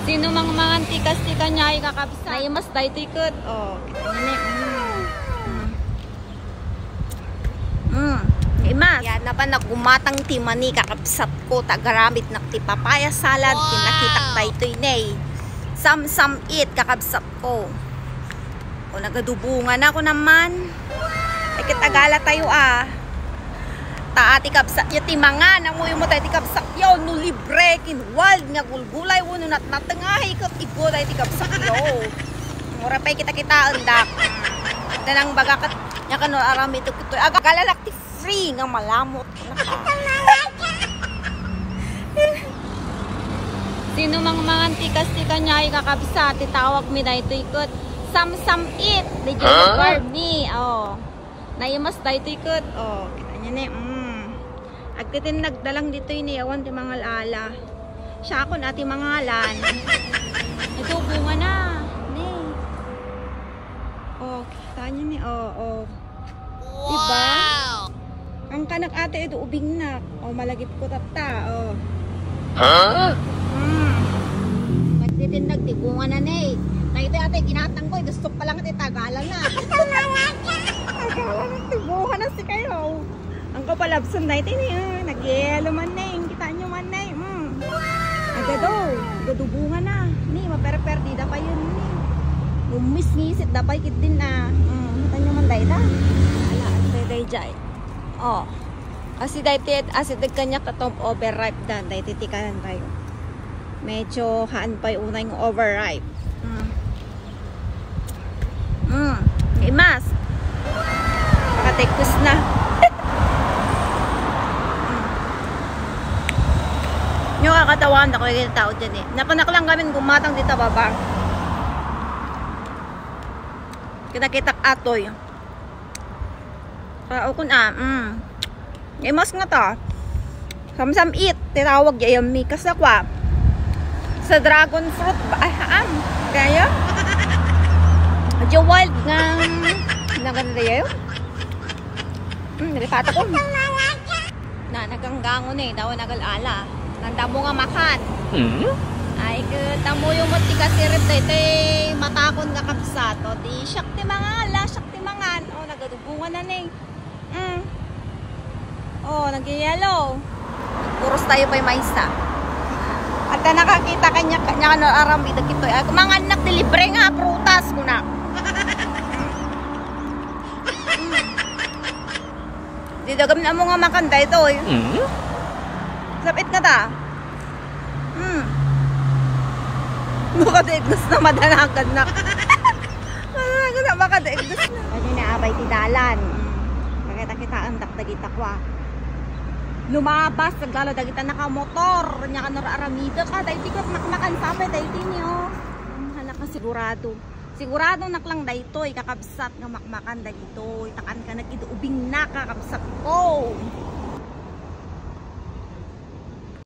Sino mang mga antikas-tika niya ay kakabisa. Ay mas tayo tikot. Oh, Imas. Yan na pa nagumatang timani kakabsat ko. Tagaramit na ti papaya salad. Wow. Kinakitak tayo ito inay. Sam it kakabsat ko. O nagadubungan ako naman. Ay kitagala tayo taati kapsat yung timangan ang muyo mo tayo ti kapsat yun no libre kinwald nga gulgulay wano natengahi kat igo tayo ti kapsat yun mura pa kita andak danang bagakat nya kano arami ito kito agalalak ti free nga malamot sino mang mga antikas-tika niya ay kakabisa titawag mi na ito ikot sam it di Jennifer me naimas tayo ito ikot kita niya agtitin nagdalang dito iniyawan ti mga ala. Siya ako na ti mga alan. Ito bunga na. Ni. Kita niyo ni. Wow. Diba? Ang kanak ate ito ubing na. Malagip ko tata. Agtitin nagtibunga na ni. Ito ate ginatang ko. Gusto pa lang ati tagalan na. Nagtibunga na si kayo. Ang kapalabson na ito niya. Nag-yelo man na yung kita nyo man na yung. Agado. Gadubungan na. Ni, maper-perdida pa yun. Umis-ngisit. Dapay kit din na. Kita nyo man na ito. Ala, day jay. Asi dahil asidag kanya katong overripe dan. Dahil titikalan tayo. Medyo haan pa yung una yung overripe. Imas. Pakatekus na. Yung kakatawan ako yung tao dyan Napanak lang kami gumatang dito babang. Kita-kitak atoy. Ukon Imas nga ta. Sam it. Tinawag yung mikas na kwa. Sa dragon fruit ba? Kaya? Medyo wild nga. Naganda yun. Nalipata ko. Naganggangon daw nagalala. Nanda mo nga makan. Ay, tamo yung mati kasi rin tayo matakon nga kapsato. Di syakti mga ala, syakti mangan. Nagadubungan na ning. Nagyayalo. Puros tayo pa yung maisa. At nakakita kanya arami dagito. Mga anak libre nga prutas ko na. Di dagam na mo nga makanda ito Sapit nga ta. Makadaigdos na madanagan na. Madanagan na makadaigdos na. Kasi naabay ti dalan. Makita-kita ang dakdagita kwa. Lumabas, naglalo dagita nakamotor. Nya ka nararamida ka. Dahil tikot makmakan sapay. Dahil tinyo. Hala ka sigurado. Sigurado naklang daytoy kakabsat nga makmakan daytoy. Takan ka nag-iduubing na kakabsat ko.